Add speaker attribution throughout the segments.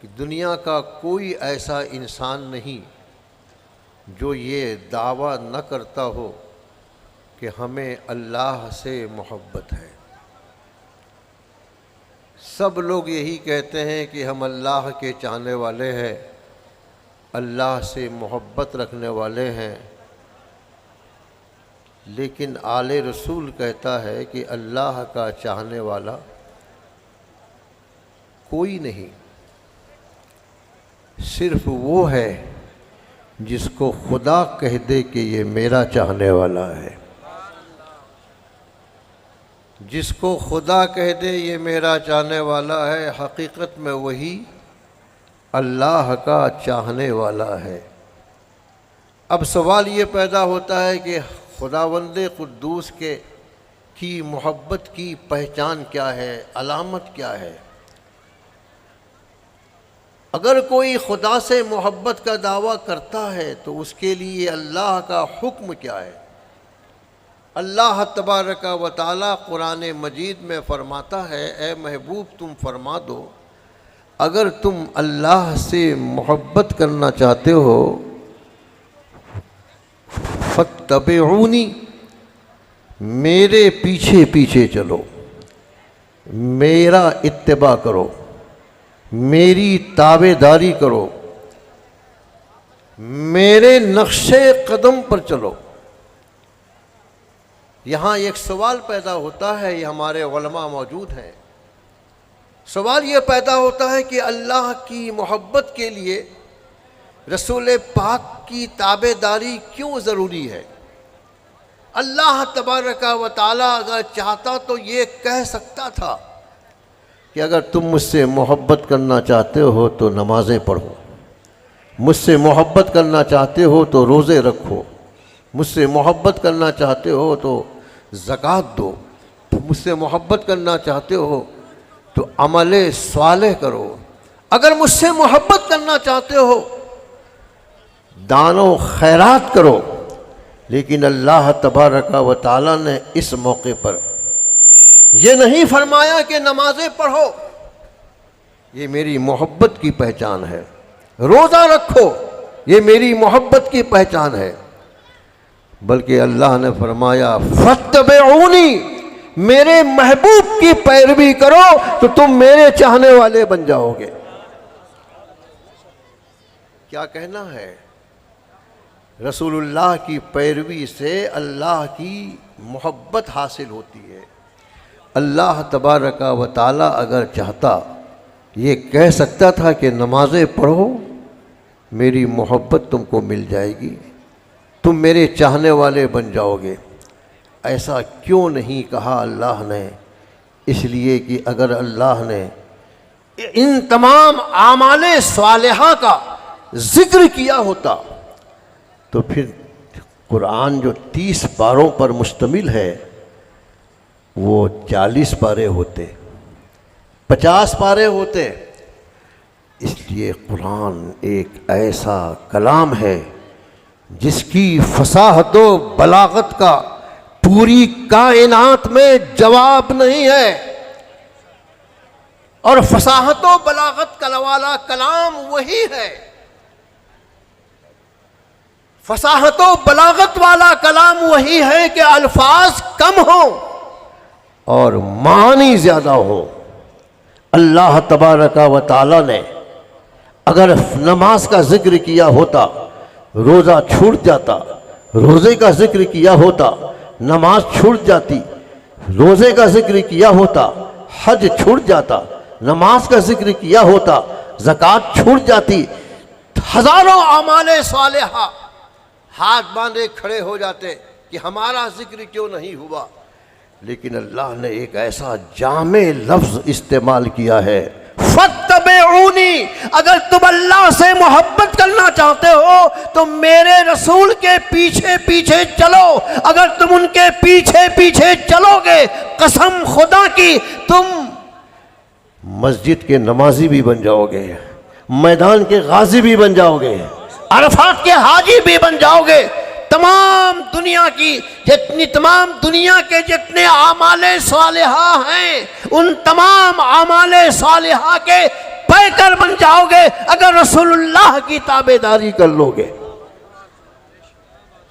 Speaker 1: کہ دنیا کا کوئی ایسا انسان نہیں جو یہ دعویٰ نہ کرتا ہو کہ ہمیں اللہ سے محبت ہے۔ سب لوگ یہی کہتے ہیں کہ ہم اللہ کے چاہنے والے ہیں، اللہ سے محبت رکھنے والے ہیں، لیکن آل رسول کہتا ہے کہ اللہ کا چاہنے والا کوئی نہیں، صرف وہ ہے جس کو خدا کہہ دے کہ یہ میرا چاہنے والا ہے۔ جس کو خدا کہہ دے یہ میرا چاہنے والا ہے، حقیقت میں وہی اللہ کا چاہنے والا ہے۔ اب سوال یہ پیدا ہوتا ہے کہ خداوند قدوس کی محبت کی پہچان کیا ہے، علامت کیا ہے؟ اگر کوئی خدا سے محبت کا دعویٰ کرتا ہے تو اس کے لیے اللہ کا حکم کیا ہے؟ اللہ تبارک و تعالی قرآن مجید میں فرماتا ہے، اے محبوب تم فرما دو اگر تم اللہ سے محبت کرنا چاہتے ہو فاتبعونی، میرے پیچھے پیچھے چلو، میرا اتباع کرو، میری تابع داری کرو، میرے نقش قدم پر چلو۔ یہاں ایک سوال پیدا ہوتا ہے، یہ ہمارے علماء موجود ہیں، سوال یہ پیدا ہوتا ہے کہ اللہ کی محبت کے لیے رسول پاک کی تابع داری کیوں ضروری ہے؟ اللہ تبارک و تعالی اگر چاہتا تو یہ کہہ سکتا تھا کہ اگر تم مجھ سے محبت کرنا چاہتے ہو تو نمازیں پڑھو، مجھ سے محبت کرنا چاہتے ہو تو روزے رکھو، مجھ سے محبت کرنا چاہتے ہو تو زکوٰۃ دو، مجھ سے محبت کرنا چاہتے ہو تو عمل صالح کرو، اگر مجھ سے محبت کرنا چاہتے ہو دان و خیرات کرو۔ لیکن اللہ تبارک و تعالیٰ نے اس موقع پر یہ نہیں فرمایا کہ نمازیں پڑھو، یہ میری محبت کی پہچان ہے، روزہ رکھو، یہ میری محبت کی پہچان ہے، بلکہ اللہ نے فرمایا فاتبعونی، میرے محبوب کی پیروی کرو تو تم میرے چاہنے والے بن جاؤ گے۔ کیا کہنا ہے؟ رسول اللہ کی پیروی سے اللہ کی محبت حاصل ہوتی ہے۔ اللہ تبارک و تعالی اگر چاہتا یہ کہہ سکتا تھا کہ نمازیں پڑھو، میری محبت تم کو مل جائے گی، تم میرے چاہنے والے بن جاؤ گے۔ ایسا کیوں نہیں کہا اللہ نے؟ اس لیے کہ اگر اللہ نے ان تمام اعمال صالحہ کا ذکر کیا ہوتا تو پھر قرآن جو 30 پاروں پر مشتمل ہے وہ 40 پارے ہوتے، 50 پارے ہوتے۔ اس لیے قرآن ایک ایسا کلام ہے جس کی فصاحت و بلاغت کا پوری کائنات میں جواب نہیں ہے، اور فصاحت و بلاغت والا کلام وہی ہے، فصاحت و بلاغت والا کلام وہی ہے کہ الفاظ کم ہوں اور معنی زیادہ ہو۔ اللہ تبارک و تعالی نے اگر نماز کا ذکر کیا ہوتا روزہ چھوٹ جاتا، روزے کا ذکر کیا ہوتا نماز چھوٹ جاتی، روزے کا ذکر کیا ہوتا حج چھوٹ جاتا، نماز کا ذکر کیا ہوتا زکوٰۃ چھوٹ جاتی، ہزاروں اعمال صالحہ ہاتھ باندھے کھڑے ہو جاتے کہ ہمارا ذکر کیوں نہیں ہوا۔ لیکن اللہ نے ایک ایسا جامع لفظ استعمال کیا ہے، فاتبعونی، اگر تم اللہ سے محبت کرنا چاہتے ہو تو میرے رسول کے پیچھے پیچھے چلو، اگر تم ان کے پیچھے پیچھے چلو گے قسم خدا کی تم مسجد کے نمازی بھی بن جاؤ گے، میدان کے غازی بھی بن جاؤ گے، عرفات کے حاجی بھی بن جاؤ گے، تمام دنیا کے جتنے اعمال صالحہ ہیں ان تمام اعمال صالحہ کے پیکر بن جاؤ گے اگر رسول اللہ کی تابع داری کر لو گے۔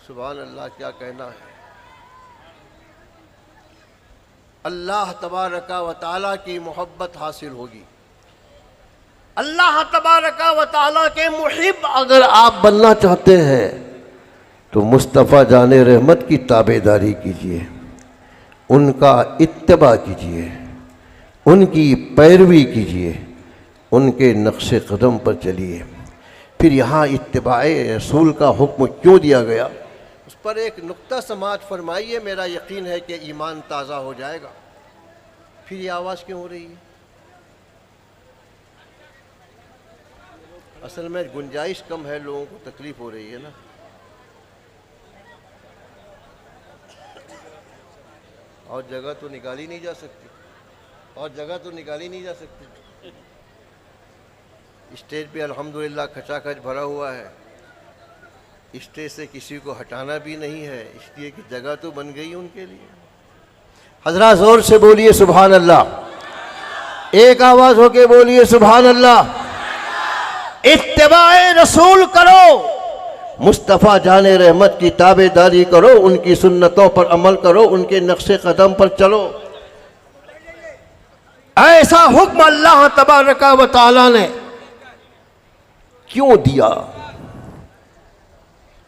Speaker 1: سبحان اللہ، کیا کہنا ہے۔ اللہ تبارک و تعالیٰ کی محبت حاصل ہوگی۔ اللہ تبارک و تعالیٰ کے محب اگر آپ بننا چاہتے ہیں تو مصطفیٰ جان رحمت کی تابع داری کیجیے، ان کا اتباع کیجیے، ان کی پیروی کیجیے، ان کے نقش قدم پر چلیے۔ پھر یہاں اتباع رسول کا حکم کیوں دیا گیا، اس پر ایک نقطہ سماعت فرمائیے، میرا یقین ہے کہ ایمان تازہ ہو جائے گا۔ پھر یہ آواز کیوں ہو رہی ہے؟ اصل میں گنجائش کم ہے، لوگوں کو تکلیف ہو رہی ہے نا۔ اور جگہ تو نکالی نہیں جا سکتی، اور جگہ تو نکالی نہیں جا سکتی۔ اسٹیج پہ الحمدللہ کھچا کھچ بھرا ہوا ہے، اسٹیج سے کسی کو ہٹانا بھی نہیں ہے، اس لیے کہ جگہ تو بن گئی ان کے لیے۔ حضرات زور سے بولیے سبحان اللہ، ایک آواز ہو کے بولیے سبحان اللہ۔ اتباع رسول کرو، مصطفیٰ جان رحمت کی تابع داری کرو، ان کی سنتوں پر عمل کرو، ان کے نقش قدم پر چلو۔ ایسا حکم اللہ تبارک و تعالی نے کیوں دیا،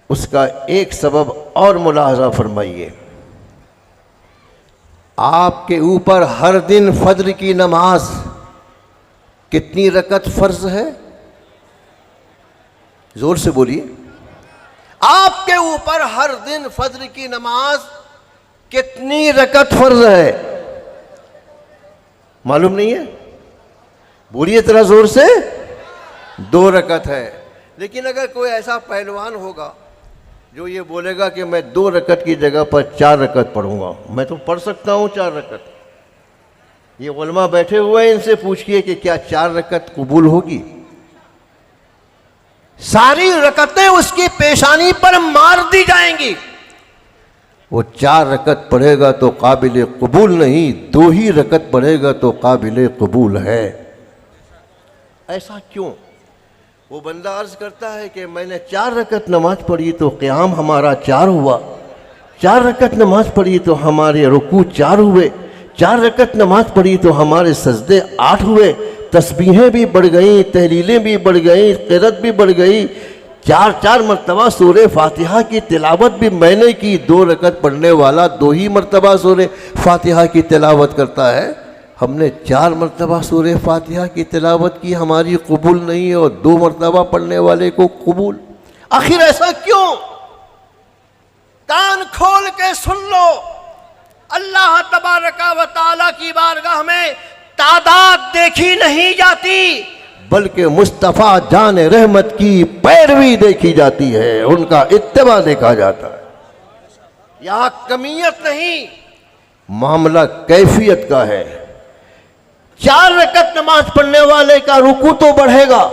Speaker 1: اس کا ایک سبب اور ملاحظہ فرمائیے۔ آپ کے اوپر ہر دن فجر کی نماز کتنی رکعت فرض ہے؟ زور سے بولیے۔ آپ کے اوپر ہر دن فجر کی نماز کتنی رکعت فرض ہے؟ معلوم نہیں ہے؟ بولیے ذرا زور سے۔ 2 رکعت ہے۔ لیکن اگر کوئی ایسا پہلوان ہوگا جو یہ بولے گا کہ میں 2 رکعت کی جگہ پر 4 رکعت پڑھوں گا، میں تو پڑھ سکتا ہوں 4 رکعت، یہ علماء بیٹھے ہوئے ہیں، ان سے پوچھئے کہ کیا 4 رکعت قبول ہوگی؟ ساری رکعتیں اس کی پیشانی پر مار دی جائیں گی، وہ 4 رکعت پڑھے گا تو قابل قبول نہیں، 2 ہی رکعت پڑھے گا تو قابل قبول ہے۔ ایسا کیوں؟ وہ بندہ عرض کرتا ہے کہ میں نے 4 رکعت نماز پڑھی تو قیام ہمارا 4 ہوا، 4 رکعت نماز پڑھی تو ہمارے رکوع 4 ہوئے، 4 رکعت نماز پڑھی تو ہمارے سجدے 8 ہوئے، تسبیحیں بھی بڑھ گئیں، تحلیلیں بھی بڑھ گئیں، قرات بھی بڑھ گئی، 4 مرتبہ سورہ فاتحہ کی تلاوت بھی میں نے کی۔ 2 رکعت پڑھنے والا 2 ہی مرتبہ سورہ فاتحہ کی تلاوت کرتا ہے، ہم نے 4 مرتبہ سورہ فاتحہ کی تلاوت کی، ہماری قبول نہیں ہے، اور 2 مرتبہ پڑھنے والے کو قبول۔ آخر ایسا کیوں؟ کان کھول کے سن لو، اللہ تبارک و تعالیٰ کی بارگاہ میں تعداد دیکھی نہیں جاتی، بلکہ مصطفیٰ جان رحمت کی پیروی دیکھی جاتی ہے، ان کا اتباع دیکھا جاتا ہے۔ یہاں کمیت نہیں، معاملہ کیفیت کا ہے۔ 4 رکعت نماز پڑھنے والے کا رکوع تو بڑھے گا،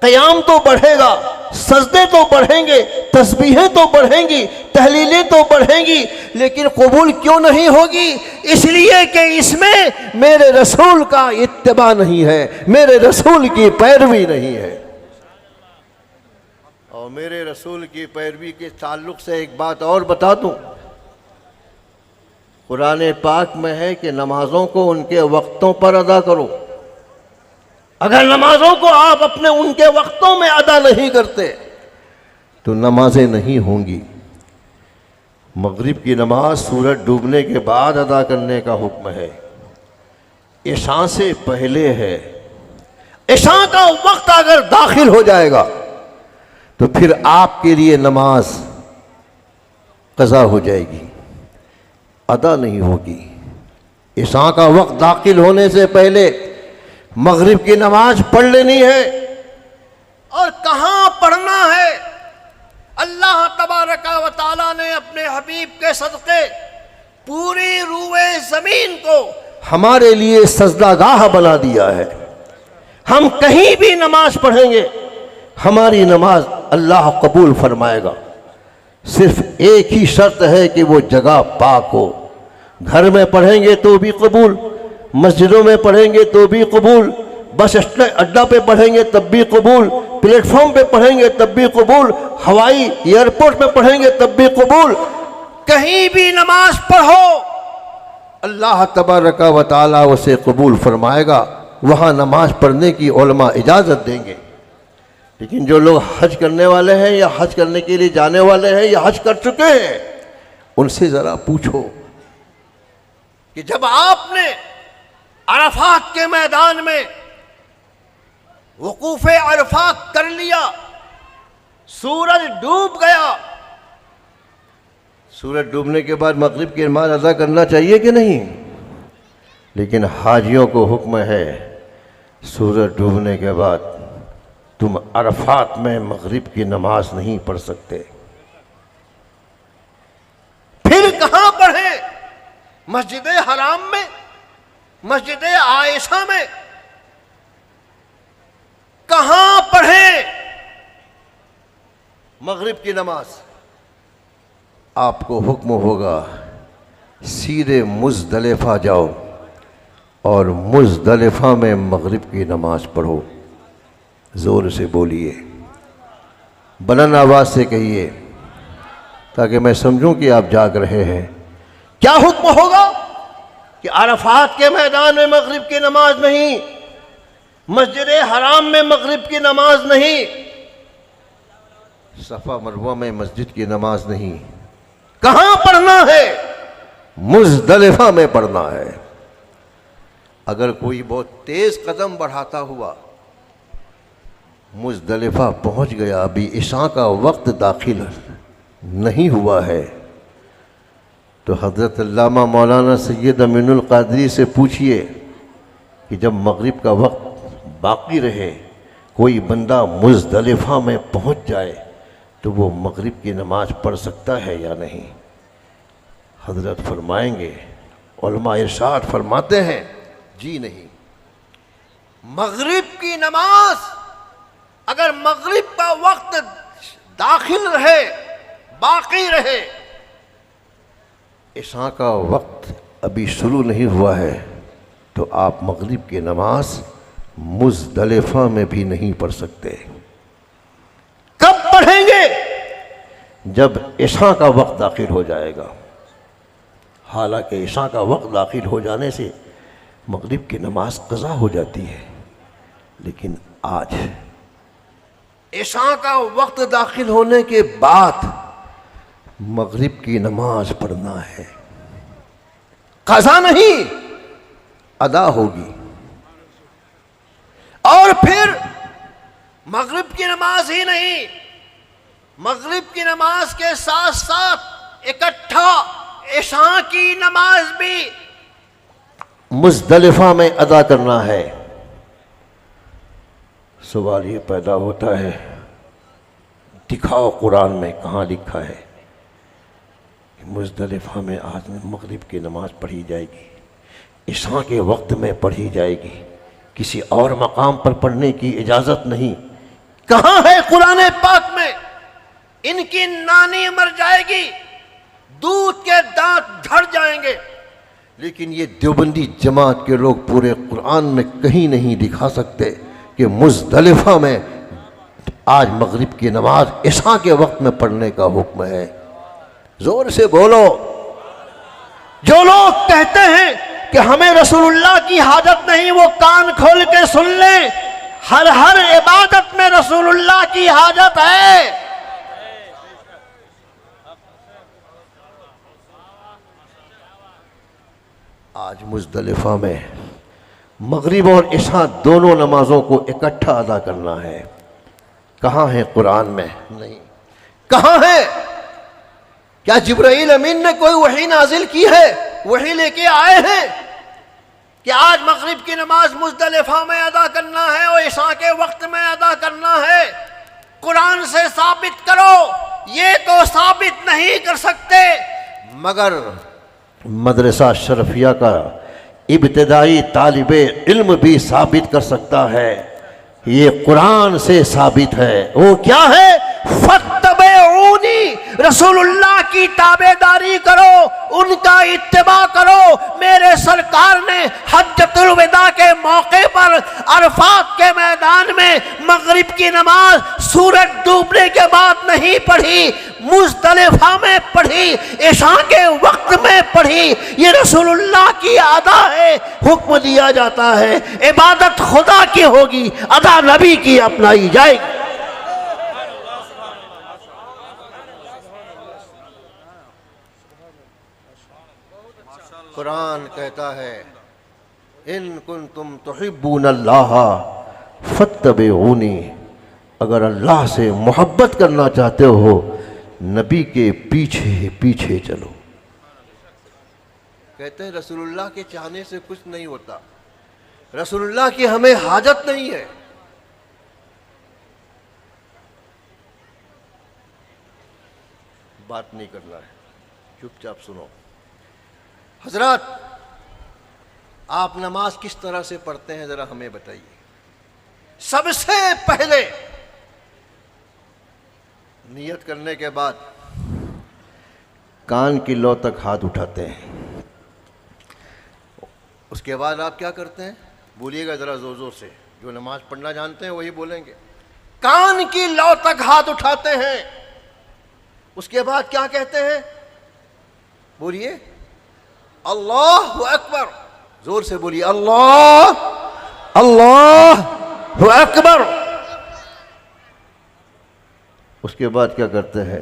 Speaker 1: قیام تو بڑھے گا، سجدے تو بڑھیں گے، تسبیحیں تو بڑھیں گی، تحلیلیں تو بڑھیں گی، لیکن قبول کیوں نہیں ہوگی؟ اس لیے کہ اس میں میرے رسول کا اتباع نہیں ہے، میرے رسول کی پیروی نہیں ہے۔ اور میرے رسول کی پیروی کے تعلق سے ایک بات اور بتا دوں، قرآن پاک میں ہے کہ نمازوں کو ان کے وقتوں پر ادا کرو۔ اگر نمازوں کو آپ اپنے ان کے وقتوں میں ادا نہیں کرتے تو نمازیں نہیں ہوں گی۔ مغرب کی نماز سورج ڈوبنے کے بعد ادا کرنے کا حکم ہے، عشاء سے پہلے ہے۔ عشاء کا وقت اگر داخل ہو جائے گا تو پھر آپ کے لیے نماز قضا ہو جائے گی، ادا نہیں ہوگی۔ عشاء کا وقت داخل ہونے سے پہلے مغرب کی نماز پڑھ لینی ہے۔ اور کہاں پڑھنا ہے؟ اللہ تبارک و تعالیٰ نے اپنے حبیب کے صدقے پوری روئے زمین کو ہمارے لیے سجدہ گاہ بنا دیا ہے۔ ہم کہیں بھی نماز پڑھیں گے، ہماری نماز اللہ قبول فرمائے گا۔ صرف ایک ہی شرط ہے کہ وہ جگہ پاک ہو۔ گھر میں پڑھیں گے تو بھی قبول، مسجدوں میں پڑھیں گے تو بھی قبول، بس اڈا پہ پڑھیں گے تب بھی قبول، پلیٹ فارم پہ پڑھیں گے تب بھی قبول، ہوائی ایئرپورٹ پہ پڑھیں گے تب بھی قبول، کہیں بھی نماز پڑھو اللہ تبارک و تعالیٰ اسے قبول فرمائے گا، وہاں نماز پڑھنے کی علماء اجازت دیں گے۔ لیکن جو لوگ حج کرنے والے ہیں یا حج کرنے کے لیے جانے والے ہیں یا حج کر چکے ہیں، ان سے ذرا پوچھو کہ جب آپ نے عرفات کے میدان میں وقوف عرفات کر لیا، سورج ڈوب گیا، سورج ڈوبنے کے بعد مغرب کی نماز ادا کرنا چاہیے کہ نہیں؟ لیکن حاجیوں کو حکم ہے سورج ڈوبنے کے بعد تم عرفات میں مغرب کی نماز نہیں پڑھ سکتے۔ پھر کہاں پڑھیں؟ مسجد حرام میں، مسجد عائشہ میں، کہاں پڑھیں مغرب کی نماز؟ آپ کو حکم ہوگا سیدھے مزدلفہ جاؤ اور مزدلفہ میں مغرب کی نماز پڑھو۔ زور سے بولیے، بلند آواز سے کہیے تاکہ میں سمجھوں کہ آپ جاگ رہے ہیں۔ کیا حکم ہوگا کہ عرفات کے میدان میں مغرب کی نماز نہیں، مسجد حرام میں مغرب کی نماز نہیں، صفا مروہ میں مسجد کی نماز نہیں، کہاں پڑھنا ہے؟ مزدلفہ میں پڑھنا ہے۔ اگر کوئی بہت تیز قدم بڑھاتا ہوا مزدلفہ پہنچ گیا، ابھی عشاء کا وقت داخل نہیں ہوا ہے، تو حضرت علامہ مولانا سید امین القادری سے پوچھئے کہ جب مغرب کا وقت باقی رہے کوئی بندہ مزدلفہ میں پہنچ جائے تو وہ مغرب کی نماز پڑھ سکتا ہے یا نہیں؟ حضرت فرمائیں گے، علماء ارشاد فرماتے ہیں جی نہیں۔ مغرب کی نماز اگر مغرب کا وقت داخل رہے، باقی رہے، عشاء کا وقت ابھی شروع نہیں ہوا ہے، تو آپ مغرب کی نماز مزدلفہ میں بھی نہیں پڑھ سکتے۔ کب پڑھیں گے؟ جب عشاء کا وقت داخل ہو جائے گا۔ حالانکہ عشاء کا وقت داخل ہو جانے سے مغرب کی نماز قضا ہو جاتی ہے، لیکن آج عشاء کا وقت داخل ہونے کے بعد مغرب کی نماز پڑھنا ہے، قضا نہیں، ادا ہوگی۔ اور پھر مغرب کی نماز ہی نہیں، مغرب کی نماز کے ساتھ ساتھ اکٹھا عشاء کی نماز بھی مزدلفہ میں ادا کرنا ہے۔ سوال یہ پیدا ہوتا ہے، دکھاؤ قرآن میں کہاں لکھا ہے کہ مزدلفہ میں آج مغرب کی نماز پڑھی جائے گی، عشاء کے وقت میں پڑھی جائے گی، کسی اور مقام پر پڑھنے کی اجازت نہیں۔ کہاں ہے قرآن پاک میں؟ ان کی نانی مر جائے گی، دودھ کے دانت جھڑ جائیں گے، لیکن یہ دیوبندی جماعت کے لوگ پورے قرآن میں کہیں نہیں دکھا سکتے کہ مزدلفہ میں آج مغرب کی نماز عشاء کے وقت میں پڑھنے کا حکم ہے۔ زور سے بولو۔ جو لوگ کہتے ہیں کہ ہمیں رسول اللہ کی حاجت نہیں، وہ کان کھول کے سن لیں، ہر عبادت میں رسول اللہ کی حاجت ہے۔ آج مزدلفہ میں مغرب اور عشاء دونوں نمازوں کو اکٹھا ادا کرنا ہے۔ کہاں ہے قرآن میں؟ نہیں۔ کہاں ہے؟ کیا جبرائیل امین نے کوئی وحی نازل کی ہے؟ وحی لے کے آئے ہیں کہ آج مغرب کی نماز مزدلفہ میں ادا کرنا ہے اور عشاء کے وقت میں ادا کرنا ہے؟ قرآن سے ثابت کرو۔ یہ تو ثابت نہیں کر سکتے، مگر مدرسہ شرفیہ کا ابتدائی طالب علم بھی ثابت کر سکتا ہے۔ یہ قرآن سے ثابت ہے۔ وہ کیا ہے؟ فَاتَّبِعُونِی نہیں، رسول اللہ کی تابعداری کرو، ان کا اتباع کرو۔ میرے سرکار نے حجۃ الوداع کے موقع پر عرفات کے میدان میں مغرب کی نماز سورج ڈوبنے کے بعد نہیں پڑھی، مزدلفہ میں پڑھی، عشاء کے وقت میں پڑھی۔ یہ رسول اللہ کی ادا ہے، حکم دیا جاتا ہے عبادت خدا کی ہوگی، ادا نبی کی اپنائی جائے گی۔ قرآن کہتا ہے ان کنتم تحبون اللہ فاتبعونی، اگر اللہ سے محبت کرنا چاہتے ہو نبی کے پیچھے پیچھے چلو۔ کہتے ہیں رسول اللہ کے چاہنے سے کچھ نہیں ہوتا، رسول اللہ کی ہمیں حاجت نہیں ہے۔ بات نہیں کرنا ہے، چپ چاپ سنو۔ حضرات، آپ نماز کس طرح سے پڑھتے ہیں ذرا ہمیں بتائیے۔ سب سے پہلے نیت کرنے کے بعد کان کی لو تک ہاتھ اٹھاتے ہیں، اس کے بعد آپ کیا کرتے ہیں؟ بولیے گا ذرا زور زور سے، جو نماز پڑھنا جانتے ہیں وہی بولیں گے۔ کان کی لو تک ہاتھ اٹھاتے ہیں، اس کے بعد کیا کہتے ہیں؟ بولیے اللہ اکبر، زور سے بولیے اللہ اکبر۔ اس کے بعد کیا کرتے ہیں؟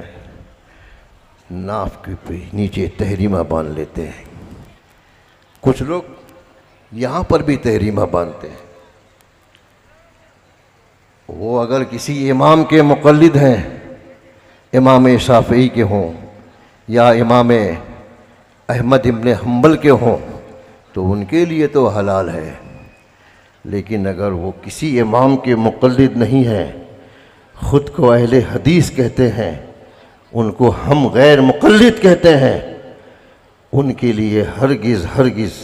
Speaker 1: ناف کے پہ نیچے تحریمہ باندھ لیتے ہیں۔ کچھ لوگ یہاں پر بھی تحریمہ باندھتے ہیں۔ وہ اگر کسی امام کے مقلد ہیں، امام شافعی کے ہوں یا امام احمد ابن حنبل کے ہوں تو ان کے لیے تو حلال ہے، لیکن اگر وہ کسی امام کے مقلد نہیں ہیں، خود کو اہل حدیث کہتے ہیں، ان کو ہم غیر مقلد کہتے ہیں، ان کے لیے ہرگز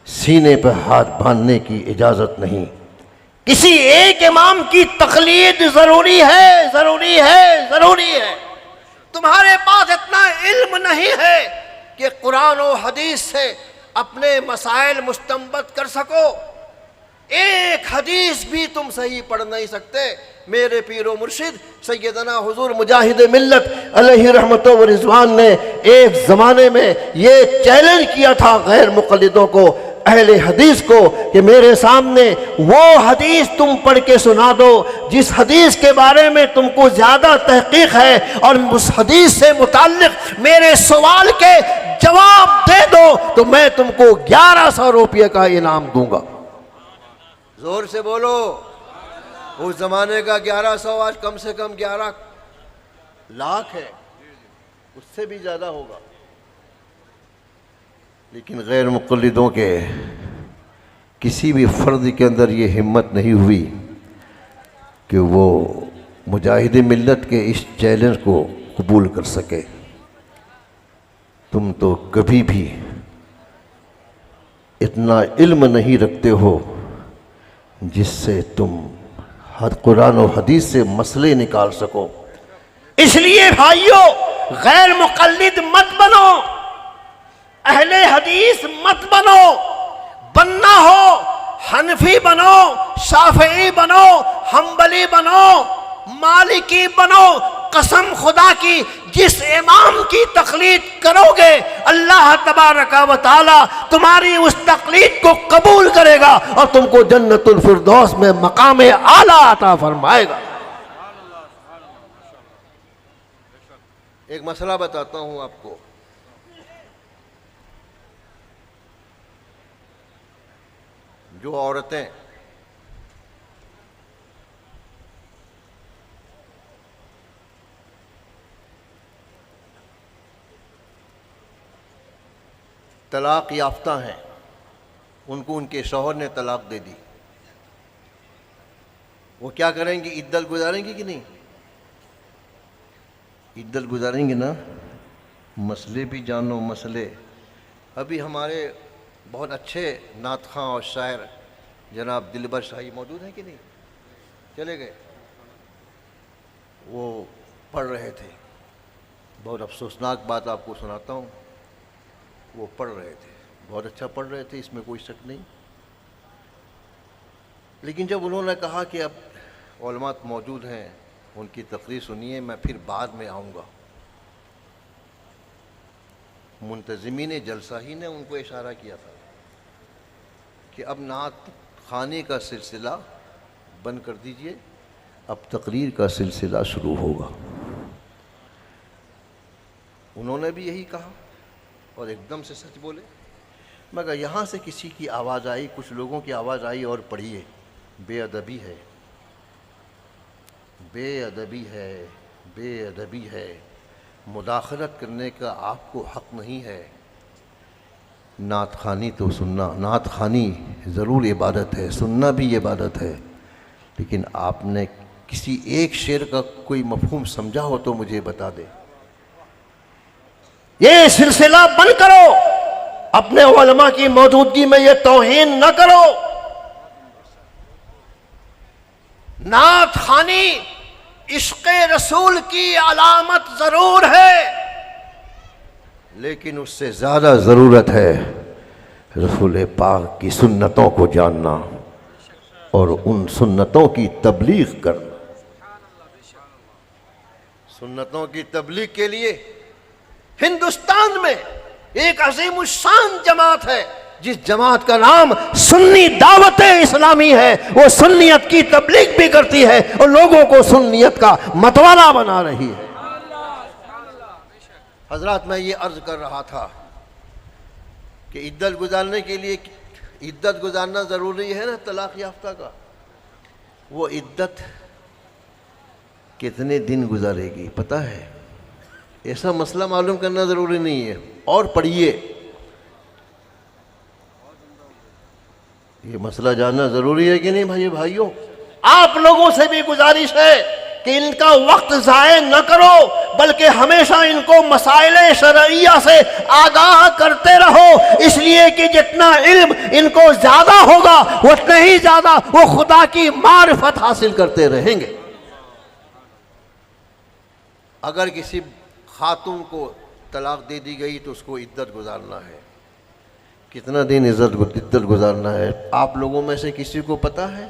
Speaker 1: سینے پہ ہاتھ باندھنے کی اجازت نہیں۔ کسی ایک امام کی تقلید ضروری ہے۔ تمہارے پاس اتنا علم نہیں ہے کہ قرآن و حدیث سے اپنے مسائل مستنبط کر سکو۔ ایک حدیث بھی تم صحیح پڑھ نہیں سکتے۔ میرے پیر و مرشد سیدنا حضور مجاہد ملت علیہ رحمت و رضوان نے ایک زمانے میں یہ چیلنج کیا تھا غیر مقلدوں کو، اہل حدیث کو، کہ میرے سامنے وہ حدیث تم پڑھ کے سنا دو جس حدیث کے بارے میں تم کو زیادہ تحقیق ہے، اور اس حدیث سے متعلق میرے سوال کے جواب دے دو تو میں تم کو 1100 روپے کا انعام دوں گا۔ زور سے بولو۔ اس زمانے کا 1100 آج کم سے کم 11 لاکھ ہے، اس سے بھی زیادہ ہوگا۔ لیکن غیر مقلدوں کے کسی بھی فرد کے اندر یہ ہمت نہیں ہوئی کہ وہ مجاہد ملت کے اس چیلنج کو قبول کر سکے۔ تم تو کبھی بھی اتنا علم نہیں رکھتے ہو جس سے تم ہر قرآن و حدیث سے مسئلے نکال سکو۔ اس لیے بھائیو، غیر مقلد مت بنو، اہل حدیث مت بنو۔ بننا ہو حنفی بنو، شافعی بنو، حنبلی بنو، مالکی بنو۔ قسم خدا کی، جس امام کی تقلید کرو گے اللہ تبارک و تعالی تمہاری اس تقلید کو قبول کرے گا اور تم کو جنت الفردوس میں مقام اعلیٰ عطا فرمائے گا۔ ایک مسئلہ بتاتا ہوں آپ کو۔ جو عورتیں طلاق یافتہ ہیں، ان کو ان کے شوہر نے طلاق دے دی، وہ کیا کریں گی؟ عدت گزاریں گی کہ نہیں؟ عدت گزاریں گی نا۔ مسئلے بھی جانو، مسئلے۔ ابھی ہمارے بہت اچھے نعت خواں اور شاعر جناب دلبر شاہی موجود ہیں کہ نہیں؟ چلے گئے؟ وہ پڑھ رہے تھے بہت افسوسناک بات آپ کو سناتا ہوں. وہ پڑھ رہے تھے، بہت اچھا پڑھ رہے تھے، اس میں کوئی شک نہیں. لیکن جب انہوں نے کہا کہ اب علماء موجود ہیں، ان کی تقریر سنیے، میں پھر بعد میں آؤں گا، منتظمین جلسہ ہی نے ان کو اشارہ کیا تھا کہ اب نعت خوانی کا سلسلہ بند کر دیجئے، اب تقریر کا سلسلہ شروع ہوگا. انہوں نے بھی یہی کہا اور ایک دم سے سچ بولے. مگر یہاں سے کسی کی آواز آئی، کچھ لوگوں کی آواز آئی، اور پڑھیے، بے ادبی ہے، بے ادبی ہے، بے ادبی ہے، مداخلت کرنے کا آپ کو حق نہیں ہے. نعت خوانی تو سننا، نعت خوانی ضرور عبادت ہے، سننا بھی عبادت ہے، لیکن آپ نے کسی ایک شعر کا کوئی مفہوم سمجھا ہو تو مجھے بتا دے. یہ سلسلہ بند کرو، اپنے علماء کی موجودگی میں یہ توہین نہ کرو. نعت خوانی عشق رسول کی علامت ضرور ہے، لیکن اس سے زیادہ ضرورت ہے رسول پاک کی سنتوں کو جاننا اور ان سنتوں کی تبلیغ کرنا. سنتوں کی تبلیغ کے لیے ہندوستان میں ایک عظیم الشان جماعت ہے، جس جماعت کا نام سنی دعوت اسلامی ہے. وہ سنیت کی تبلیغ بھی کرتی ہے اور لوگوں کو سنیت کا متوالا بنا رہی ہے. حضرات، میں یہ عرض کر رہا تھا کہ عدت گزارنے کے لیے عدت گزارنا ضروری ہے نا طلاق یافتہ کا. وہ عدت کتنے دن گزارے گی پتہ ہے؟ ایسا مسئلہ معلوم کرنا ضروری نہیں ہے. اور پڑھیے، یہ مسئلہ جاننا ضروری ہے کہ نہیں بھائیوں؟ آپ لوگوں سے بھی گزارش ہے کہ ان کا وقت ضائع نہ کرو، بلکہ ہمیشہ ان کو مسائل شرعیہ سے آگاہ کرتے رہو، اس لیے کہ جتنا علم ان کو زیادہ ہوگا اتنا ہی زیادہ وہ خدا کی معرفت حاصل کرتے رہیں گے. اگر کسی خاتون کو طلاق دے دی گئی تو اس کو عدت گزارنا ہے. کتنا دن عدت گزارنا ہے آپ لوگوں میں سے کسی کو پتہ ہے؟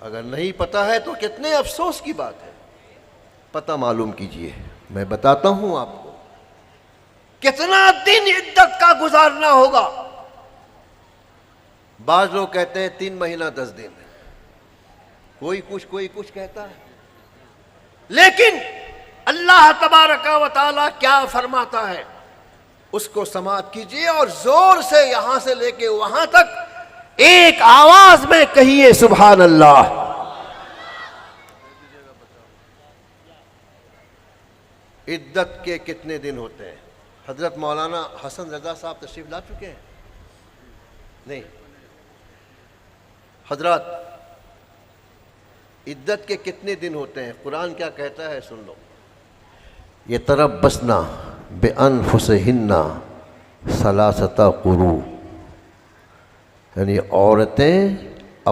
Speaker 1: اگر نہیں پتہ ہے تو کتنے افسوس کی بات ہے. پتہ معلوم کیجئے، میں بتاتا ہوں آپ کو کتنا دن عدت کا گزارنا ہوگا. بعض لوگ کہتے ہیں 3 مہینہ 10 دن، کوئی کچھ کہتا ہے. لیکن اللہ تبارک و تعالیٰ کیا فرماتا ہے اس کو سماعت کیجئے اور زور سے یہاں سے لے کے وہاں تک ایک آواز میں کہیے سبحان اللہ. عدت کے کتنے دن ہوتے ہیں؟ حضرت مولانا حسن رضا صاحب تشریف لا چکے ہیں؟ نہیں. حضرات، عدت کے کتنے دن ہوتے ہیں؟ قرآن کیا کہتا ہے سن لو. یتربصن بانفسہن ثلاثۃ قروء، یعنی عورتیں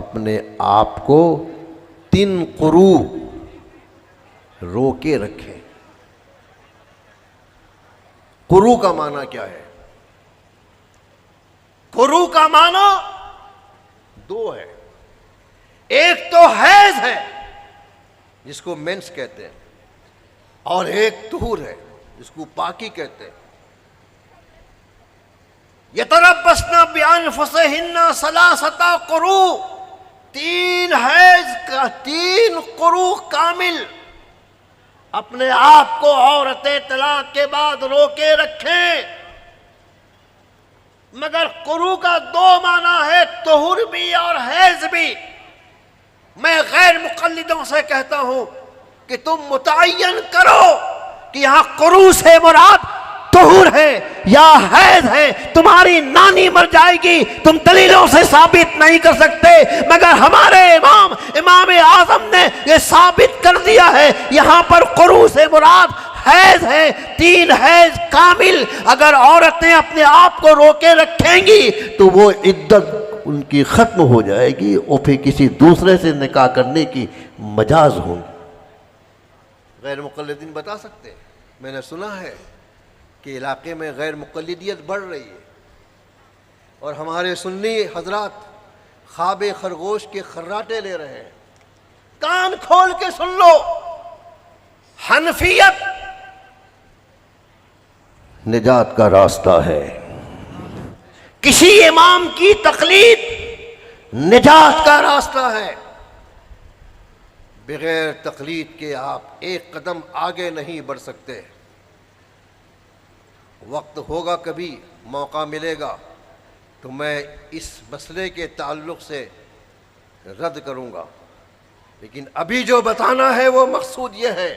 Speaker 1: اپنے آپ کو 3 قروء روکے رکھیں. قروء کا معنی کیا ہے؟ قروء کا معنی 2 ہے. ایک تو حیض ہے جس کو مینس کہتے ہیں، اور ایک طہور ہے جس کو پاکی کہتے ہیں. یتربصن بانفسہن ثلاثۃ قروء، 3 حیض کا 3 قروء کامل اپنے آپ کو عورتیں طلاق کے بعد روکے رکھیں. مگر قروء کا 2 معنی ہے، طہور بھی اور حیض بھی. میں غیر مقلدوں سے کہتا ہوں کہ تم متعین کرو کہ یہاں قروء سے مراد طہور ہے یا حیض ہے. تمہاری نانی مر جائے گی، تم دلیلوں سے ثابت نہیں کر سکتے، مگر ہمارے امام اعظم نے یہ ثابت کر دیا ہے یہاں پر قروء سے مراد حیض ہے. 3 حیض کامل اگر عورتیں اپنے آپ کو روکے رکھیں گی تو وہ عدت ان کی ختم ہو جائے گی اور پھر کسی دوسرے سے نکاح کرنے کی مجاز ہوگی. غیر مقلدین بتا سکتے ہیں؟ میں نے سنا ہے کہ علاقے میں غیر مقلدیت بڑھ رہی ہے، اور ہمارے سنی حضرات خواب خرگوش کے خراٹے لے رہے ہیں۔ کان کھول کے سن لو، حنفیت نجات کا راستہ ہے، کسی امام کی تقلید نجات کا راستہ ہے۔ بغیر تقلید کے آپ ایک قدم آگے نہیں بڑھ سکتے۔ وقت ہوگا، کبھی موقع ملے گا تو میں اس مسئلے کے تعلق سے رد کروں گا، لیکن ابھی جو بتانا ہے وہ مقصود یہ ہے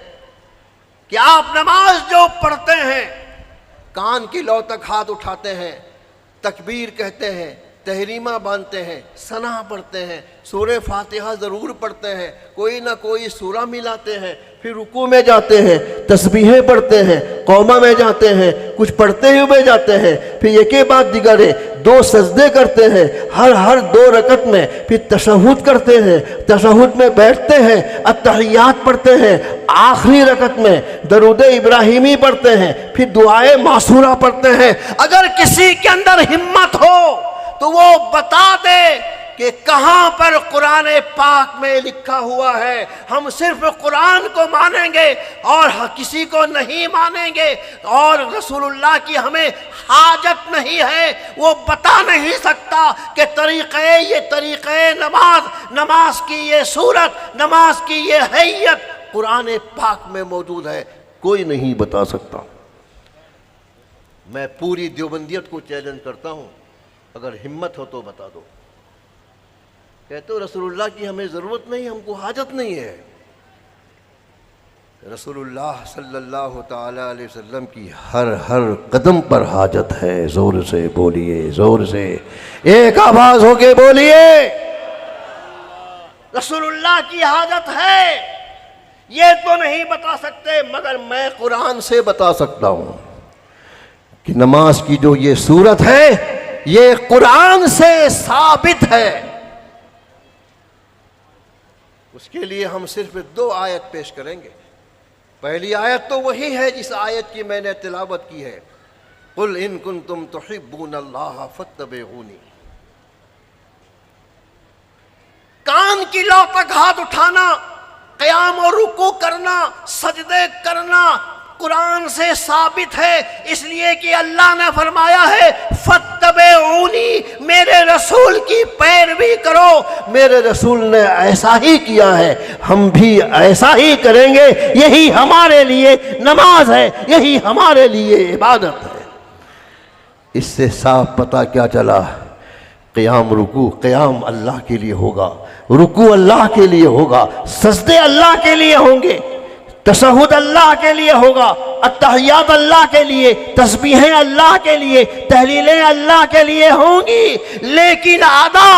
Speaker 1: کہ آپ نماز جو پڑھتے ہیں، کان کی لو تک ہاتھ اٹھاتے ہیں، تکبیر کہتے ہیں، تحریمہ باندھتے ہیں، ثنا پڑھتے ہیں، سورہ فاتحہ ضرور پڑھتے ہیں، کوئی نہ کوئی سورہ ملاتے ہیں، پھر رکوع میں جاتے ہیں، تسبیحیں پڑھتے ہیں، قومہ میں جاتے ہیں، کچھ پڑھتے ہوئے جاتے ہیں، پھر یہ کے بعد دیگرے 2 سجدے کرتے ہیں، ہر 2 رکعت میں، پھر تشہد کرتے ہیں، تشہد میں بیٹھتے ہیں، التحیات پڑھتے ہیں، آخری رکعت میں درود ابراہیمی پڑھتے ہیں، پھر دعائے معصورہ پڑھتے ہیں۔ اگر کسی کے اندر ہمت ہو تو وہ بتا دے کہ کہاں پر قرآن پاک میں لکھا ہوا ہے ہم صرف قرآن کو مانیں گے اور کسی کو نہیں مانیں گے، اور رسول اللہ کی ہمیں حاجت نہیں ہے، وہ بتا نہیں سکتا کہ یہ طریقے نماز کی یہ صورت، نماز کی یہ حیت قرآن پاک میں موجود ہے، کوئی نہیں بتا سکتا۔ میں پوری دیوبندیت کو چیلنج کرتا ہوں، اگر ہمت ہو تو بتا دو۔ کہتے ہو رسول اللہ کی ہمیں ضرورت نہیں، ہم کو حاجت نہیں ہے۔ رسول اللہ صلی اللہ تعالی علیہ وسلم کی ہر قدم پر حاجت ہے۔ زور سے بولیے، زور سے ایک آواز ہو کے بولیے، رسول اللہ کی حاجت ہے۔ یہ تو نہیں بتا سکتے، مگر میں قرآن سے بتا سکتا ہوں کہ نماز کی جو یہ صورت ہے یہ قرآن سے ثابت ہے۔ اس کے لیے ہم صرف 2 آیت پیش کریں گے۔ پہلی آیت تو وہی ہے جس آیت کی میں نے تلاوت کی ہے، قُلْ إِن كُنتُمْ تُحِبُّونَ اللَّهَ فَاتَّبِعُونِی۔ کان کی لو تک ہاتھ اٹھانا، قیام اور رکوع کرنا، سجدے کرنا قرآن سے ثابت ہے، اس لیے کہ اللہ نے فرمایا ہے فَاتَّبِعُونِی، میرے رسول کی پیروی کرو۔ میرے رسول نے ایسا ہی کیا ہے، ہم بھی ایسا ہی کریں گے۔ یہی ہمارے لیے نماز ہے، یہی ہمارے لیے عبادت ہے۔ اس سے صاف پتہ کیا چلا؟ قیام رکوع، قیام اللہ کے لیے ہوگا، رکوع اللہ کے لیے ہوگا، سجدے اللہ کے لیے ہوں گے، تشہد اللہ کے لیے ہوگا، التحیات اللہ کے لیے، تسبیحیں اللہ کے لیے، تحلیلیں اللہ کے لیے ہوں گی، لیکن ادا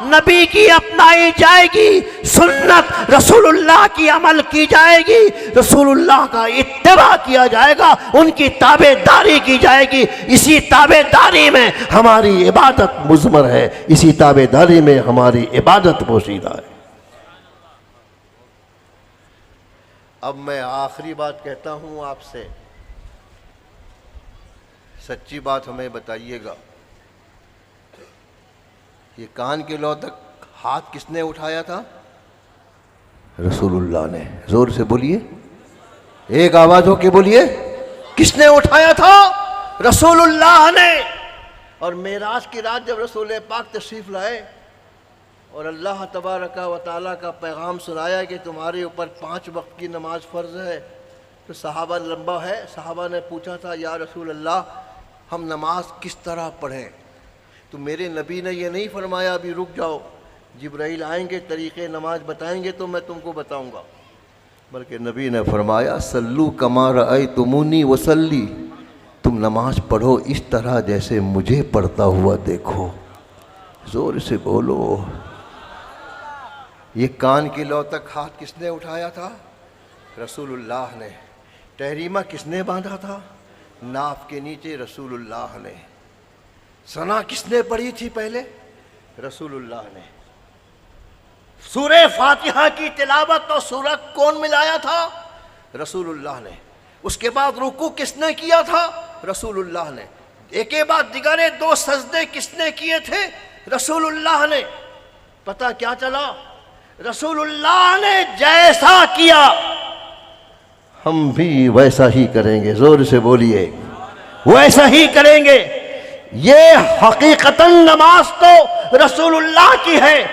Speaker 1: نبی کی اپنائی جائے گی، سنت رسول اللہ کی عمل کی جائے گی، رسول اللہ کا اتباع کیا جائے گا، ان کی تابع داری کی جائے گی۔ اسی تابع داری میں ہماری عبادت مضمر ہے، اسی تابع داری میں ہماری عبادت پوشیدہ ہے۔ اب میں آخری بات کہتا ہوں آپ سے، سچی بات ہمیں بتائیے گا، یہ کان کے لو تک ہاتھ کس نے اٹھایا تھا؟ رسول اللہ نے۔ زور سے بولیے، ایک آواز ہو کے بولیے، کس نے اٹھایا تھا؟ رسول اللہ نے۔ اور معراج کی رات جب رسول پاک تشریف لائے اور اللہ تبارک و تعالیٰ کا پیغام سنایا کہ تمہارے اوپر 5 وقت کی نماز فرض ہے، تو صحابہ لمبا ہے، صحابہ نے پوچھا تھا یا رسول اللہ ہم نماز کس طرح پڑھیں؟ تو میرے نبی نے یہ نہیں فرمایا ابھی رک جاؤ، جبرائیل آئیں گے طریقے نماز بتائیں گے تو میں تم کو بتاؤں گا، بلکہ نبی نے فرمایا صلو کما رأیتمونی وصلی، تم نماز پڑھو اس طرح جیسے مجھے پڑھتا ہوا دیکھو۔ زور سے بولو۔ یہ کان کی لو تک ہاتھ کس نے اٹھایا تھا؟ رسول اللہ نے۔ تحریمہ کس نے باندھا تھا؟ ناف کے نیچے رسول اللہ نے۔ ثنا کس نے پڑھی تھی پہلے؟ رسول اللہ نے۔ سورہ فاتحہ کی تلاوت اور سورت کون ملایا تھا؟ رسول اللہ نے. اس کے بعد رکوع کس نے کیا تھا؟ رسول اللہ نے. ایک کے بعد دیگرے 2 سجدے کس نے کیے تھے؟ رسول اللہ نے. پتہ کیا چلا؟ رسول اللہ نے جیسا کیا ہم بھی ویسا ہی کریں گے. زور سے بولیے, ویسا ہی کریں گے. یہ حقیقتاً نماز تو رسول اللہ کی ہے.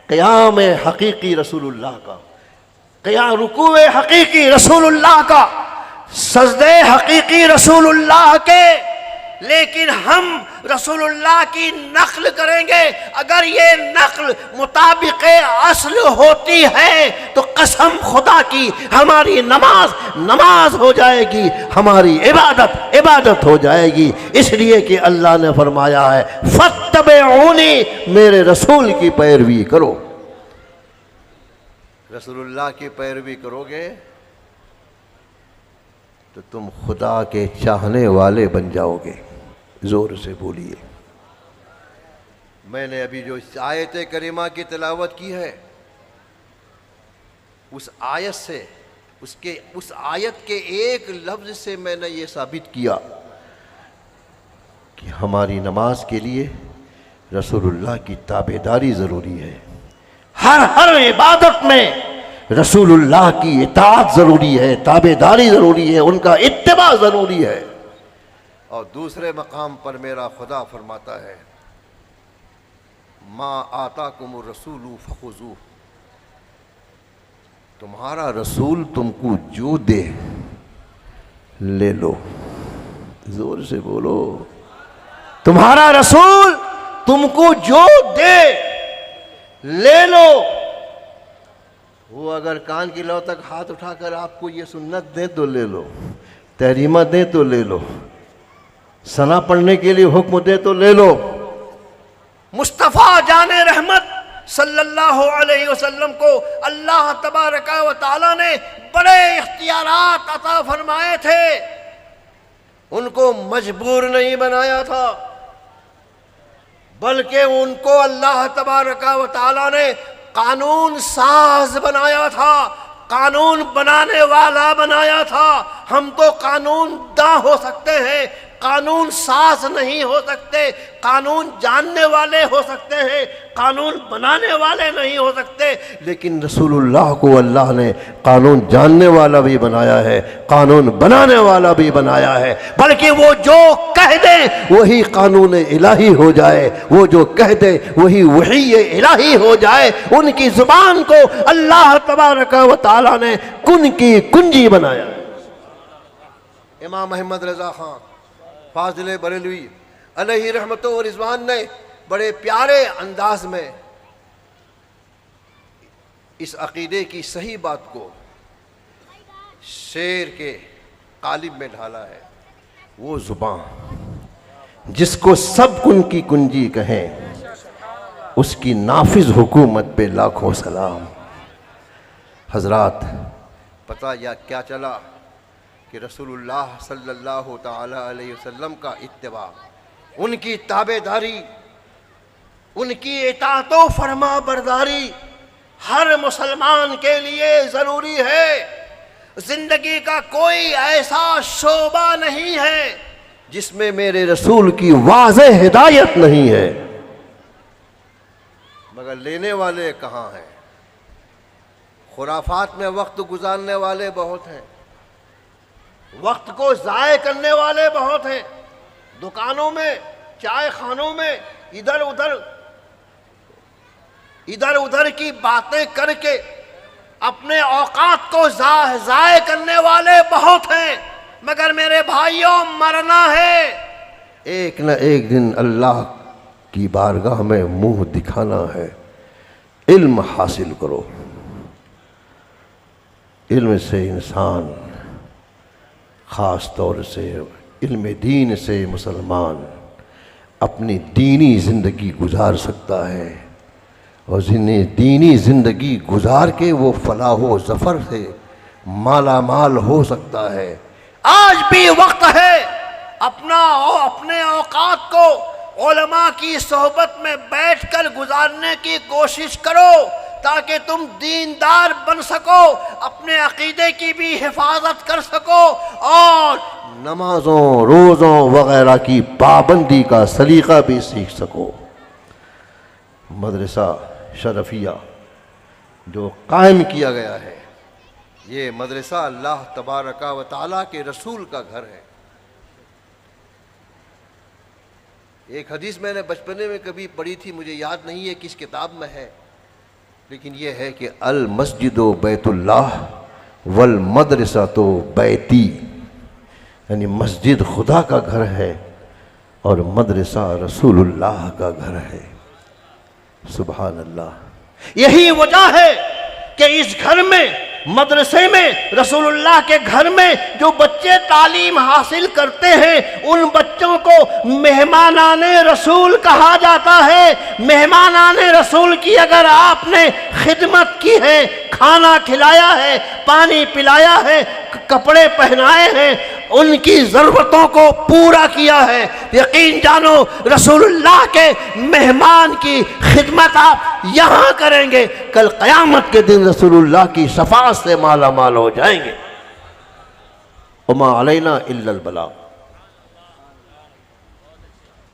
Speaker 1: قیام حقیقی رسول اللہ کا, قیام رکوع حقیقی رسول اللہ کا, سجدے حقیقی رسول اللہ کے. لیکن ہم رسول اللہ کی نقل کریں گے. اگر یہ نقل مطابق اصل ہوتی ہے تو قسم خدا کی ہماری نماز ہو جائے گی, ہماری عبادت ہو جائے گی. اس لیے کہ اللہ نے فرمایا ہے فاتبعونی, میرے رسول کی پیروی کرو. رسول اللہ کی پیروی کرو گے تو تم خدا کے چاہنے والے بن جاؤ گے. زور سے بولیے. میں نے ابھی جو آیت کریمہ کی تلاوت کی ہے, اس آیت سے اس آیت کے ایک لفظ سے میں نے یہ ثابت کیا کہ ہماری نماز کے لیے رسول اللہ کی تابعداری ضروری ہے. ہر عبادت میں رسول اللہ کی اطاعت ضروری ہے, تابعداری ضروری ہے, ان کا اتباع ضروری ہے. اور دوسرے مقام پر میرا خدا فرماتا ہے ما آتاکم الرسول فخذوہ, تمہارا رسول تم کو جو دے لے لو. زور سے بولو, تمہارا رسول تم کو جو دے لے لو. وہ اگر کان کی لو تک ہاتھ اٹھا کر آپ کو یہ سنت دے تو لے لو, تحریمہ دے تو لے لو, ثنا پڑھنے کے لیے حکم دے تو لے لو. مصطفیٰ جان رحمت صلی اللہ علیہ وسلم کو اللہ تبارک و تعالی نے بڑے اختیارات عطا فرمائے تھے. ان کو مجبور نہیں بنایا تھا, بلکہ ان کو اللہ تبارک و تعالی نے قانون ساز بنایا تھا, قانون بنانے والا بنایا تھا. ہم تو قانون داں ہو سکتے ہیں, قانون ساز نہیں ہو سکتے. قانون جاننے والے ہو سکتے ہیں, قانون بنانے والے نہیں ہو سکتے. لیکن رسول اللہ کو اللہ نے قانون جاننے والا بھی بنایا ہے, قانون بنانے والا بھی بنایا ہے. بلکہ وہ جو کہہ دے وہی قانون الہی ہو جائے, وہ جو کہہ دے وہی وحی الہی ہو جائے. ان کی زبان کو اللہ تبارک و تعالی نے کن کی کنجی بنایا. امام احمد رضا خان فاضل بریلوی علیہ رحمت و رضوان نے بڑے پیارے انداز میں اس عقیدے کی صحیح بات کو شعر کے قالب میں ڈھالا ہے. وہ زبان جس کو سب کن کی کنجی کہیں, اس کی نافذ حکومت پہ لاکھوں سلام. حضرات, پتہ یا کیا چلا کہ رسول اللہ صلی اللہ تعالی علیہ وسلم کا اتباع, ان کی تابعداری, ان کی اطاعت و فرما برداری ہر مسلمان کے لیے ضروری ہے. زندگی کا کوئی ایسا شعبہ نہیں ہے جس میں میرے رسول کی واضح ہدایت نہیں ہے. مگر لینے والے کہاں ہیں؟ خرافات میں وقت گزارنے والے بہت ہیں, وقت کو ضائع کرنے والے بہت ہیں. دکانوں میں, چائے خانوں میں ادھر ادھر کی باتیں کر کے اپنے اوقات کو ضائع کرنے والے بہت ہیں. مگر میرے بھائیوں, مرنا ہے. ایک نہ ایک دن اللہ کی بارگاہ میں منہ دکھانا ہے. علم حاصل کرو. علم سے انسان, خاص طور سے علم دین سے مسلمان اپنی دینی زندگی گزار سکتا ہے, اور دینی زندگی گزار کے وہ فلاح و ظفر سے مالا مال ہو سکتا ہے. آج بھی وقت ہے اپنے اوقات کو علماء کی صحبت میں بیٹھ کر گزارنے کی کوشش کرو, تاکہ تم دیندار بن سکو، اپنے عقیدے کی بھی حفاظت کر سکو اور نمازوں روزوں وغیرہ کی پابندی کا سلیقہ بھی سیکھ سکو۔ مدرسہ شرفیہ جو قائم کیا گیا ہے، یہ مدرسہ اللہ تبارک و تعالیٰ کے رسول کا گھر ہے۔ ایک حدیث میں نے بچپنے میں کبھی پڑھی تھی، مجھے یاد نہیں ہے کس کتاب میں ہے، لیکن یہ ہے کہ المسجد بیت اللہ والمدرسۃ بیتی، یعنی مسجد خدا کا گھر ہے اور مدرسہ رسول اللہ کا گھر ہے۔ سبحان اللہ۔ یہی وجہ ہے کہ اس گھر میں، مدرسے میں، رسول اللہ کے گھر میں جو بچے تعلیم حاصل کرتے ہیں ان بچوں کو مہمانان رسول کہا جاتا ہے۔ مہمانان رسول کی اگر آپ نے خدمت کی ہے، کھانا کھلایا ہے، پانی پلایا ہے، کپڑے پہنائے ہیں، ان کی ضرورتوں کو پورا کیا ہے، یقین جانو رسول اللہ کے مہمان کی خدمت آپ یہاں کریں گے، کل قیامت کے دن رسول اللہ کی شفاعت سے مالا مال ہو جائیں گے۔ وما علینا الا البلاغ۔